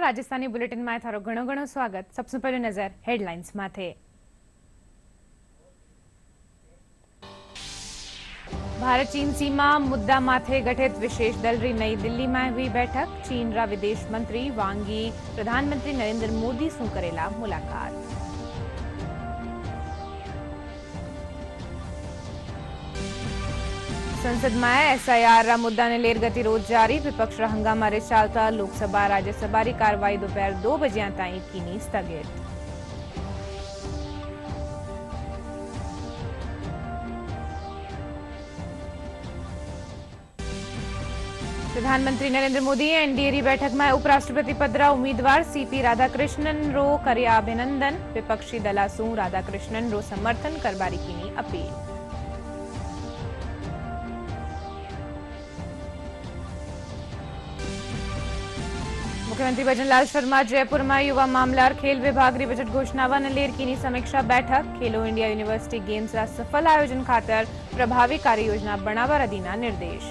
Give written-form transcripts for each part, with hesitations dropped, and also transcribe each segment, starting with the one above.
Rajasthani bulletin में थारो घणो घणो स्वागत। सबसे पहले नजर हेडलाइंस माथे। भारत चीन सीमा मुद्दा माथे गठित विशेष दल री नई दिल्ली में हुई बैठक। चीन रा विदेश मंत्री वांग यी प्रधानमंत्री नरेंद्र मोदी सु करेला मुलाकात। संसद में एसआईआर रा मुद्दा ने लेर गतिरोध जारी। विपक्ष रा हंगामा रे चालता लोकसभा राज्यसभा री कार्रवाई दोपहर 2 बजे ताईं कीनी स्थगित। प्रधानमंत्री नरेंद्र मोदी एनडीए री बैठक में उपराष्ट्रपति पदरा उम्मीदवार सीपी राधाकृष्णन रो कर्या अभिनंदन। विपक्षी दला सु राधाकृष्णन रो समर्थन करबारी कीनी अपील। मुख्यमंत्री भजनलाल शर्मा जयपुर में युवा मामला और खेल विभाग री बजट घोषणा व लेर की समीक्षा बैठक। खेलो इंडिया यूनिवर्सिटी गेम्स रा सफल आयोजन खातर प्रभावी कार्य योजना बनावा दीना निर्देश।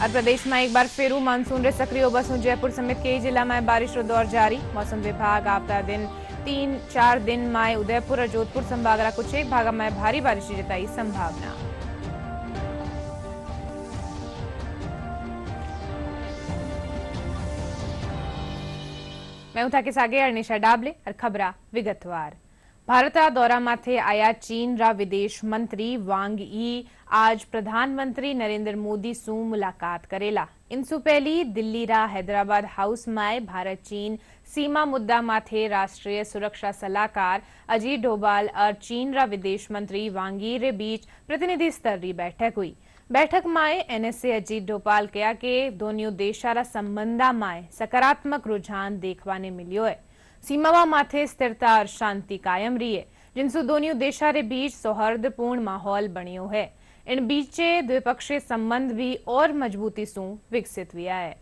और प्रदेश में एक बार फेरू मानसून रे सक्रिय बसों। जयपुर समेत कई जिला में बारिश रो दौर जारी। मौसम विभाग आवता दिन 3-4 दिन में उदयपुर और जोधपुर संभाग रा कुछ एक भाग में भारी बारिश की जताई संभावना। मैं हूं थाके सागे अर्निशा डाबले और खबरा विगतवार। भारत रा दौरा माथे आया चीन रा विदेश मंत्री वांग यी आज प्रधानमंत्री नरेंद्र मोदी सु मुलाकात करेला। इनसु पहली दिल्ली रा हैदराबाद हाउस में भारत चीन सीमा मुद्दा माथे राष्ट्रीय सुरक्षा सलाहकार अजीत डोभाल और चीन रा विदेश मंत्री वांग यी रे बीच प्रतिनिधि स्तर की बैठक हुई। बैठक में एनएसए अजीत डोभाल कहा कि दोनों देशा संबंधा में सकारात्मक रुझान देखवाने मिलियो है। सीमावा माथे स्थिरता और शांति कायम रही है, जिनसु दोनों देशा रे बीच सौहार्दपूर्ण माहौल बनियो है। इन बीचे द्विपक्षीय संबंध भी और मजबूती सु विकसित हुआ है।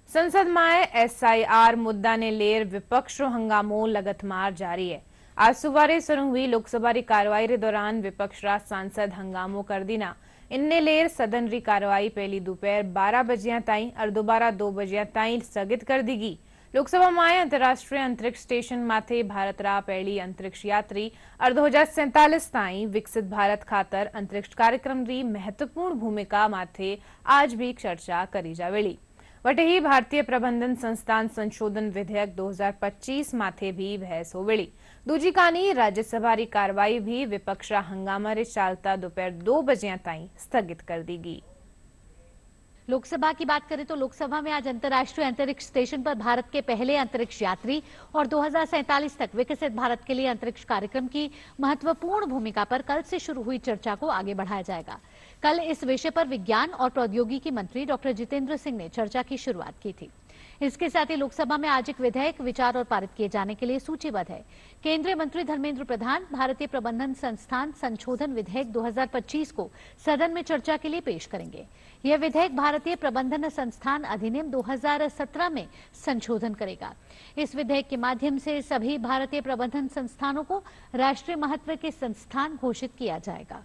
संसद में एसआईआर मुद्दा ने लेर विपक्ष हंगामो लगातार जारी है। आज सुबह शुरू हुई लोकसभा की कार्रवाई के दौरान विपक्ष रा सांसद हंगामो कर दीना। इनने लेर सदन री कार्रवाई पहली दोपहर 12 बजे ताईं और दोबारा 2 बजे ताईं स्थगित कर दी गई। लोकसभा में अंतर्राष्ट्रीय अंतरिक्ष स्टेशन माथे भारत रा पहली अंतरिक्ष यात्री और 2047 ताईं विकसित भारत खातर अंतरिक्ष कार्यक्रम री महत्वपूर्ण भूमिका माथे आज भी चर्चा करी जावेली। वटे ही भारतीय प्रबंधन संस्थान संशोधन विधेयक 2025 माथे भी बहस होवेली। दूजी कानी राज्यसभा री कार्रवाई भी विपक्ष हंगामा रे चालता दोपहर 2 बजे ताईं स्थगित कर दी गई। लोकसभा की बात करें तो लोकसभा में आज अंतर्राष्ट्रीय अंतरिक्ष स्टेशन पर भारत के पहले अंतरिक्ष यात्री और 2047 तक विकसित भारत के लिए अंतरिक्ष कार्यक्रम की महत्वपूर्ण भूमिका पर कल से शुरू हुई चर्चा को आगे बढ़ाया जाएगा। कल इस विषय पर विज्ञान और प्रौद्योगिकी मंत्री डॉक्टर जितेंद्र सिंह ने चर्चा की शुरुआत की थी। इसके साथ ही लोकसभा में आज एक विधेयक विचार और पारित किए जाने के लिए सूचीबद्ध है। केंद्रीय मंत्री धर्मेंद्र प्रधान भारतीय प्रबंधन संस्थान संशोधन विधेयक 2025 को सदन में चर्चा के लिए पेश करेंगे। यह विधेयक भारतीय प्रबंधन संस्थान अधिनियम 2017 में संशोधन करेगा। इस विधेयक के माध्यम से सभी भारतीय प्रबंधन संस्थानों को राष्ट्रीय महत्व के संस्थान घोषित किया जाएगा।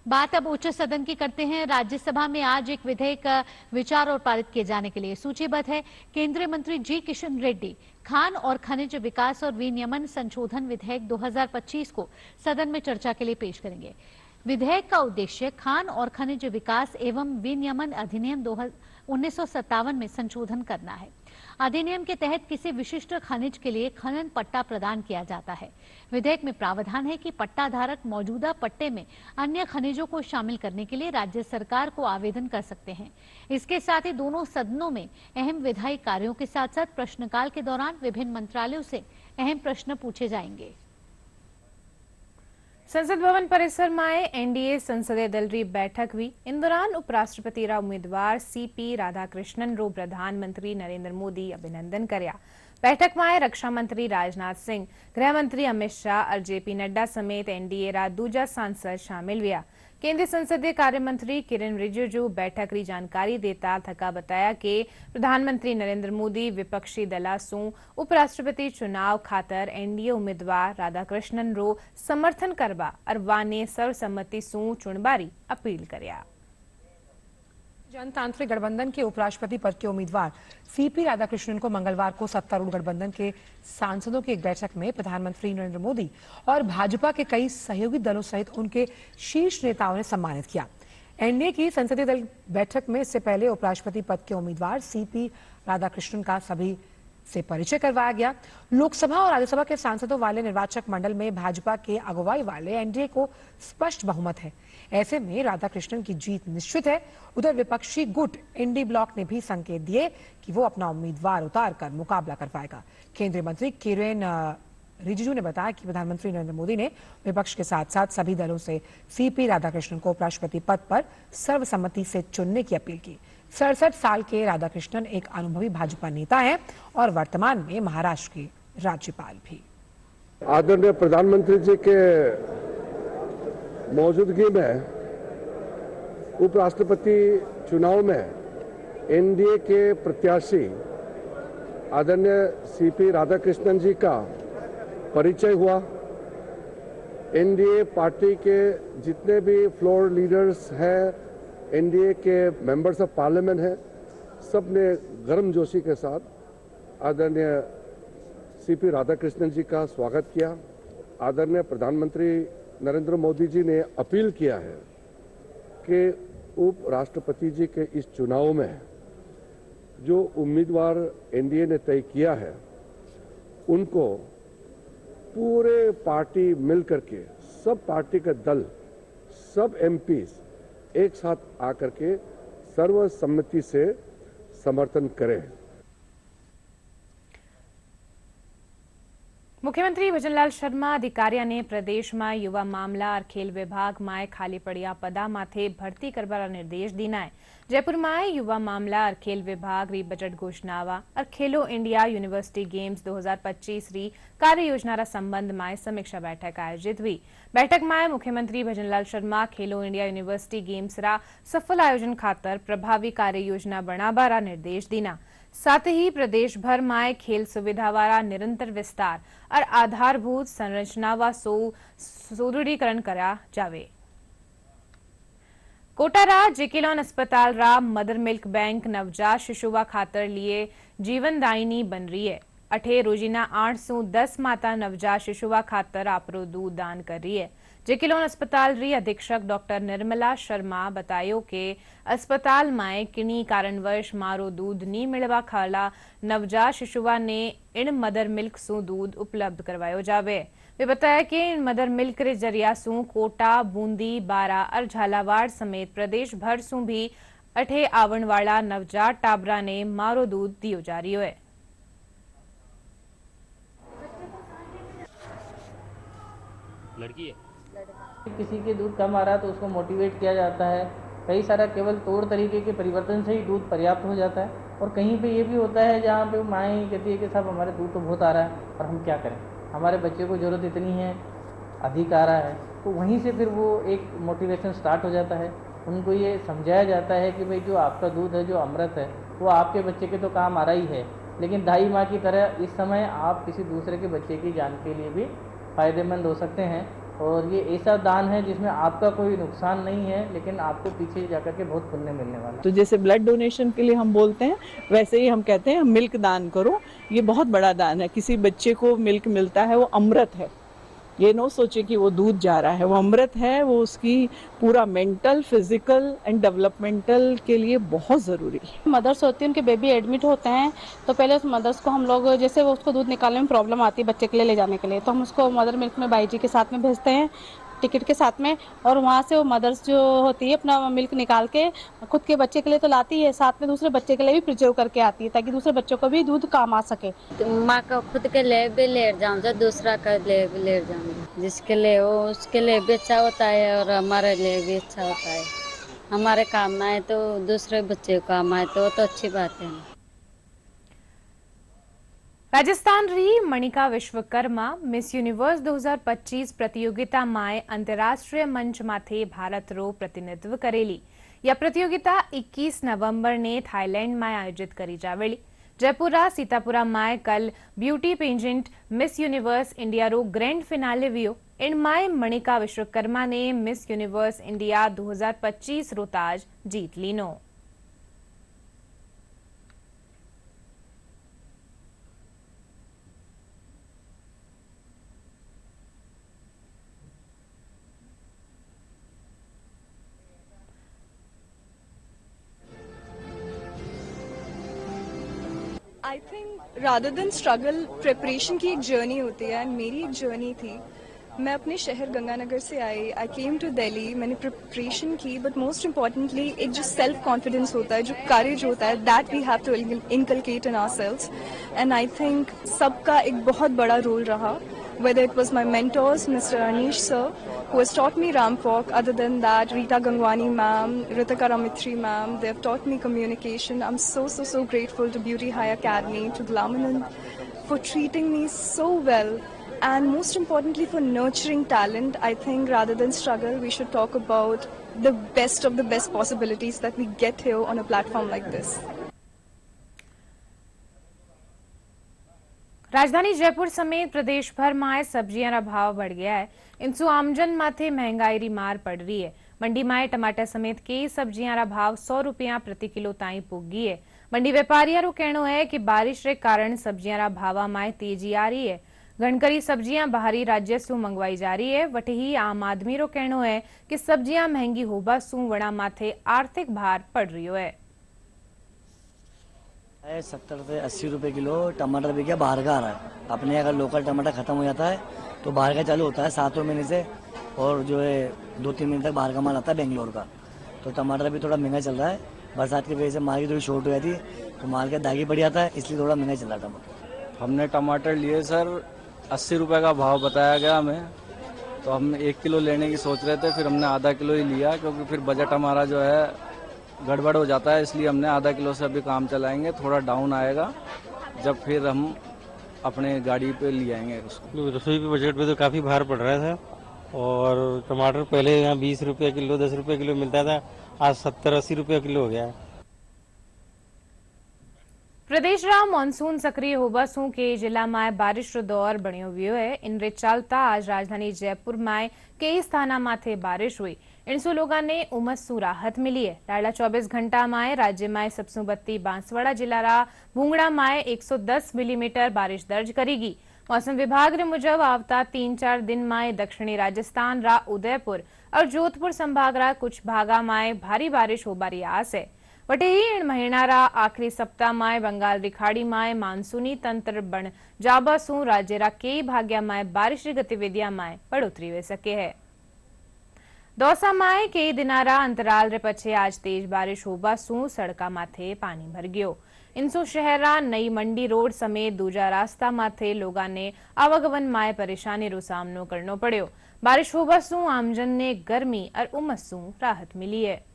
बात अब उच्च सदन की करते हैं। राज्यसभा में आज एक विधेयक विचार और पारित किए जाने के लिए सूचीबद्ध है। केंद्रीय मंत्री जी किशन रेड्डी खान और खनिज विकास और विनियमन संशोधन विधेयक 2025 को सदन में चर्चा के लिए पेश करेंगे। विधेयक का उद्देश्य खान और खनिज विकास एवं विनियमन अधिनियम 1957 में संशोधन करना है। अधिनियम के तहत किसी विशिष्ट खनिज के लिए खनन पट्टा प्रदान किया जाता है। विधेयक में प्रावधान है कि पट्टा धारक मौजूदा पट्टे में अन्य खनिजों को शामिल करने के लिए राज्य सरकार को आवेदन कर सकते हैं। इसके साथ ही दोनों सदनों में अहम विधायी कार्यों के साथ साथ प्रश्नकाल के दौरान विभिन्न मंत्रालयों से अहम प्रश्न पूछे जाएंगे। संसद भवन परिसर में एनडीए संसदीय दल री बैठक हुई। इन दौरान उपराष्ट्रपति रा उम्मीदवार सीपी राधाकृष्णन रो प्रधानमंत्री नरेंद्र मोदी अभिनंदन करया। बैठक में रक्षा मंत्री राजनाथ सिंह, गृह मंत्री अमित शाह और जेपी नड्डा समेत एनडीए रा दूजा सांसद शामिल हुआ। केंद्रीय संसदीय कार्य मंत्री किरण रिजिजू बैठक की जानकारी देता थका बताया कि प्रधानमंत्री नरेंद्र मोदी विपक्षी दला सु उपराष्ट्रपति चुनाव खातर एनडीए उम्मीदवार राधाकृष्णन रो समर्थन करवा और वाने सर्वसम्मति सु चुनबारी अपील कर्या। जनतांत्रिक गठबंधन के उपराष्ट्रपति पद के उम्मीदवार सीपी राधाकृष्णन को मंगलवार को सत्तारूढ़ गठबंधन के सांसदों की एक बैठक में प्रधानमंत्री नरेंद्र मोदी और भाजपा के कई सहयोगी दलों सहित उनके शीर्ष नेताओं ने सम्मानित किया। एनडीए की संसदीय दल बैठक में इससे पहले उपराष्ट्रपति पद के उम्मीदवार सीपी राधाकृष्णन का सभी से परिचय करवाया गया। लोकसभा और राज्यसभा के सांसदों वाले निर्वाचक मंडल में भाजपा के अगुवाई वाले एनडीए को स्पष्ट बहुमत है। ऐसे में राधाकृष्णन की जीत निश्चित है। उधर विपक्षी गुट इंडी ब्लॉक ने भी संकेत दिए कि वो अपना उम्मीदवार उतारकर मुकाबला कर पाएगा। केंद्रीय मंत्री किरेन रिजिजू ने बताया कि प्रधानमंत्री नरेंद्र मोदी ने विपक्ष के साथ साथ सभी दलों से सीपी राधाकृष्णन को उपराष्ट्रपति पद पर सर्वसम्मति से चुनने की अपील की। 67 साल के राधाकृष्णन एक अनुभवी भाजपा नेता हैं और वर्तमान में महाराष्ट्र के राज्यपाल भी। आदरणीय प्रधानमंत्री जी के मौजूदगी में उपराष्ट्रपति चुनाव में एनडीए के प्रत्याशी आदरणीय सीपी राधाकृष्णन जी का परिचय हुआ। एनडीए पार्टी के जितने भी फ्लोर लीडर्स हैं, एनडीए के मेंबर्स ऑफ पार्लियामेंट हैं, सब ने गर्मजोशी के साथ आदरणीय सीपी राधाकृष्णन जी का स्वागत किया। आदरणीय प्रधानमंत्री नरेंद्र मोदी जी ने अपील किया है कि उपराष्ट्रपति जी के इस चुनाव में जो उम्मीदवार एनडीए ने तय किया है उनको पूरे पार्टी मिलकर के, सब पार्टी के दल, सब एमपीज एक साथ आकर के सर्वसम्मति से समर्थन करें। मुख्यमंत्री भजनलाल शर्मा अधिकारियों ने प्रदेश में युवा मामला और खेल विभाग में खाली पड़िया पदा माथे भर्ती करवाना निर्देश दीना है। जयपुर में युवा मामला और खेल विभाग री बजट घोषणावा और खेलो इंडिया यूनिवर्सिटी गेम्स 2025 री कार्य योजना रा संबंध में समीक्षा बैठक आयोजित हुई। बैठक में मुख्यमंत्री भजनलाल शर्मा खेलो इंडिया यूनिवर्सिटी गेम्स रा सफल आयोजन खातर प्रभावी कार्य योजना बनावा रा निर्देश दीना। साथ ही प्रदेश भर में खेल सुविधा वाला निरंतर विस्तार और आधारभूत संरचना व सुदृढ़ीकरण करा जावे। कोटा रा जेकेलॉन अस्पताल रा मदर मिल्क बैंक नवजात शिशुवा खातर लिए जीवनदायिनी बन रही है। अठे रोजीना 810 माता नवजात शिशुवा खातर आपरो दूध दान कर रही है। जेकेलॉन अस्पताल री अधीक्षक डॉक्टर निर्मला शर्मा बतायो के अस्पताल में किन्हीं कारणवश मारो दूध नहीं मिलवा खाला नवजात शिशुवा ने इन मदर मिल्क सु दूध उपलब्ध करवायो जावे। वे बताया कि इन मदर मिल्क रे जरिया सु कोटा, बूंदी, बारा और झालावाड़ समेत प्रदेश भर सु भी अठे आवण वाला नवजात टाबरा ने मारो दूध दियो जा रही है। लड़की है, किसी के दूध कम आ रहा है तो उसको मोटिवेट किया जाता है। कई सारा केवल तौर तरीके के परिवर्तन से ही दूध पर्याप्त हो जाता है। और कहीं पे ये भी होता है जहाँ पे माएँ कहती है कि साहब हमारे दूध तो बहुत आ रहा है और हम क्या करें, हमारे बच्चे को ज़रूरत इतनी है, अधिक आ रहा है। तो वहीं से फिर वो एक मोटिवेशन स्टार्ट हो जाता है। उनको ये समझाया जाता है कि भाई जो आपका दूध है, जो अमृत है, वो आपके बच्चे के तो काम आ रहा ही है, लेकिन दाई माँ की तरह इस समय आप किसी दूसरे के बच्चे की जान के लिए भी फ़ायदेमंद हो सकते हैं। और ये ऐसा दान है जिसमें आपका कोई नुकसान नहीं है, लेकिन आपको पीछे जाकर के बहुत पुण्य मिलने वाला है। तो जैसे ब्लड डोनेशन के लिए हम बोलते हैं, वैसे ही हम कहते हैं मिल्क दान करो। ये बहुत बड़ा दान है। किसी बच्चे को मिल्क मिलता है, वो अमृत है। ये नो सोचे कि वो दूध जा रहा है, वो अमृत है। वो उसकी पूरा मेंटल, फिजिकल एंड डेवलपमेंटल के लिए बहुत ज़रूरी है। मदर्स होती है, उनके बेबी एडमिट होते हैं तो पहले उस मदर्स को हम लोग, जैसे वो उसको दूध निकालने में प्रॉब्लम आती है बच्चे के लिए ले जाने के लिए, तो हम उसको मदर मिल्क में बाई जी के साथ में भेजते हैं, टिकट के साथ में। और वहाँ से वो मदर्स जो होती है अपना मिल्क निकाल के खुद के बच्चे के लिए तो लाती है, साथ में दूसरे बच्चे के लिए भी प्रिजर्व करके आती है ताकि दूसरे बच्चों को भी दूध काम आ सके। तो माँ का खुद के लिए भी ले जाऊँ, दूसरा का लिए भी ले जाऊँगी, जिसके लिए हो उसके लिए भी अच्छा होता है और हमारे लिए भी अच्छा होता है। हमारे काम ना आए तो दूसरे बच्चे को काम आए तो अच्छी बात है। राजस्थान री मणिका विश्वकर्मा मिस यूनिवर्स 2025 प्रतियोगिता में अंतर्राष्ट्रीय मंच माथे भारत रो प्रतिनिधित्व करेली। यह प्रतियोगिता 21 नवंबर ने थाईलैंड में आयोजित करी जावेली। जयपुरा सीतापुरा में कल beauty pageant Miss Universe India रो ग्रैंड फिनाले वियो। इन में मणिका विश्वकर्मा ने मिस यूनिवर्स इंडिया 2025 रो ताज जीत लीनो। I think rather than struggle preparation की एक जर्नी होती है एंड मेरी एक जर्नी थी। मैं अपने शहर गंगानगर से आई केम टू दिल्ली, मैंने प्रिपरेशन की, बट मोस्ट इम्पॉर्टेंटली एक जो सेल्फ कॉन्फिडेंस होता है, जो करेज होता है, that we have to inculcate in ourselves and I think सबका एक बहुत बड़ा रोल रहा। Whether it was my mentors, Mr. Anish sir, who has taught me Rampok. Other than that, Rita Gangwani ma'am, Ritika Ramitri ma'am, they have taught me communication. I'm so grateful to Beauty High Academy, to Glamanand for treating me so well. And most importantly, for nurturing talent. I think rather than struggle, we should talk about the best of the best possibilities that we get here on a platform like this. રાજધાની જયપુર સમેત પ્રદેશભરમાં સબ્જીના ભાવ बढ़ गया है। इनसु आमजन माथे महंगाई री मार पड़ रही है। मंडी में टमाटर समेत कई सब्जियां भाव 100 रुपया प्रति किलो ताई पुगी है। मंडी व्यापारियों रो कहना है कि बारिश के कारण सब्जियां भाव में तेजी आ रही है। घणकरी सब्जियां बाहरी राज्य सु मंगवाई जा रही है। वटे ही आम आदमी रो कहना है कि सब्जियां महंगी होबा सु वणा माथे आर्थिक भार पड़ रही है। 70 से 80 रुपए किलो टमाटर भी क्या बाहर का आ रहा है। अपने अगर लोकल टमाटर खत्म हो जाता है तो बाहर का चालू होता है 7 महीने से, और जो है 2-3 महीने तक बाहर का माल आता है बेंगलोर का। तो टमाटर भी थोड़ा महंगा चल रहा है। बरसात की वजह से माल की थोड़ी शॉर्ट हो जाती है तो माल का दागी बढ़ जाता है, इसलिए थोड़ा महंगा चल रहा है टमाटर। हमने टमाटर लिए सर 80 रुपए का भाव बताया गया हमें, तो हम 1 किलो लेने की सोच रहे थे, फिर हमने आधा किलो ही लिया क्योंकि फिर बजट हमारा जो है गड़बड़ हो जाता है, इसलिए हमने आधा किलो से अभी काम चलाएंगे। थोड़ा डाउन आएगा जब फिर हम अपने गाड़ी पे ले आएंगे उसको। रसोई के बजट पे तो काफ़ी भार पड़ रहा था, और टमाटर पहले यहाँ 20 रुपये किलो 10 रुपये किलो मिलता था, आज 70-80 रुपये किलो हो गया है। प्रदेश रा मॉनसून सक्रिय होबा सु के जिला में बारिश रो दौर बण्यो हुयो है। इनरे चलता आज राजधानी जयपुर में कई स्थाना माथे बारिश हुई। इनसु लोगों ने उमस सु राहत मिली है। लाडला 24 घंटा में राज्य में सबसु बत्ती बांसवाड़ा जिला रा भूंगड़ा में 110 मिलीमीटर बारिश दर्ज करेगी। मौसम विभाग रे मुजब आवता 3-4 दिन में दक्षिणी राजस्थान रा उदयपुर और जोधपुर संभाग रा कुछ भागा में भारी बारिश होबारी आस है। वटे ही इन महीना रा आखिरी सप्ताह में बंगाल री खाड़ी में मानसूनी तंत्र बन जाबा सु राज्य रा कई भाग्या में बारिश री गतिविधियां में बढ़ोतरी हो सके है। दौसा में कई दिनारा अंतराल रे पछे आज तेज बारिश होबा सु सड़का माथे पानी भर गयो। इनसु शहरा नई मंडी रोड समेत दूजा रास्ता माथे लोगा ने आवागमन में परेशानी रो सामनो करनो पड़ो। बारिश होबा सु आमजन ने गर्मी और उमस सु राहत मिली है।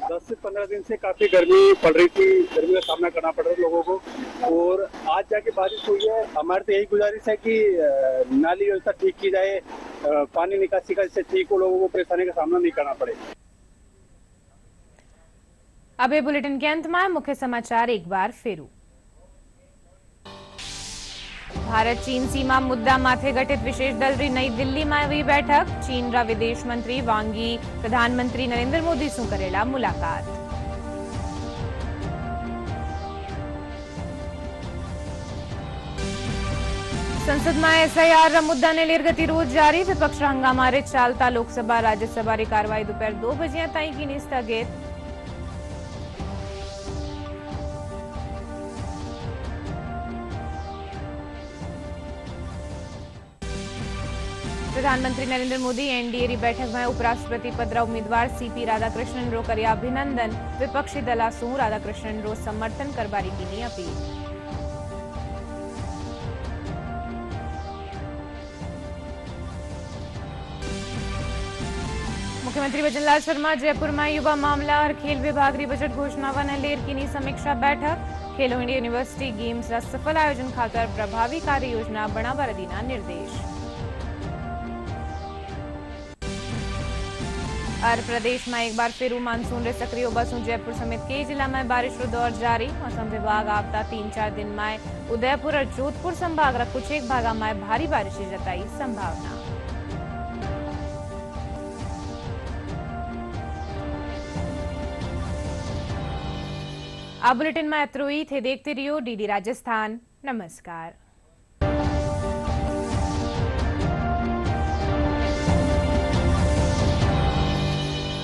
दस से 15 दिन से काफी गर्मी पड़ रही थी, गर्मी का सामना करना पड़ रहा है लोगों को, और आज जाके बारिश हुई है। हमारी तो यही गुजारिश है कि नाली व्यवस्था ठीक की जाए, पानी निकासी का इससे ठीक हो, लोगों को परेशानी का सामना नहीं करना पड़े। अब ये बुलेटिन के अंत में मुख्य समाचार एक बार फिर। भारत चीन सीमा मुद्दा माथे गठित विशेष दल री नई दिल्ली में हुई बैठक। चीन रा विदेश मंत्री वांग यी प्रधानमंत्री नरेंद्र मोदी सु करेला मुलाकात। संसद में एसआईआर रा मुद्दा ने लेर गतिरोध जारी। विपक्ष हंगामा रे चालता लोकसभा राज्यसभा री कार्रवाई दोपहर 2 बजे ताई की स्थगित। प्रधानमंत्री नरेंद्र मोदी एनडीए री बैठक में उपराष्ट्रपति पद रा उम्मीदवार सीपी राधाकृष्णन रो कर्या अभिनंदन। विपक्षी दला सु राधाकृष्णन रो समर्थन करबारी की अपील। मुख्यमंत्री भजनलाल शर्मा जयपुर में युवा मामला और खेल विभाग री बजट घोषणा व लेर की समीक्षा बैठक। खेलो इंडिया यूनिवर्सिटी गेम्स रा सफल आयोजन खातर प्रभावी कार्य योजना बनावा दीना निर्देश। और प्रदेश में एक बार फिर मानसून रे सक्रिय होबा सु जयपुर समेत कई जिला में बारिश रो दौर जारी। मौसम विभाग आवता 3-4 दिन में उदयपुर और जोधपुर संभाग रा कुछ एक भागा में भारी बारिश की जताई संभावना। आ बुलेटिन में एतरो ही थे। देखते रहियो डीडी राजस्थान। नमस्कार।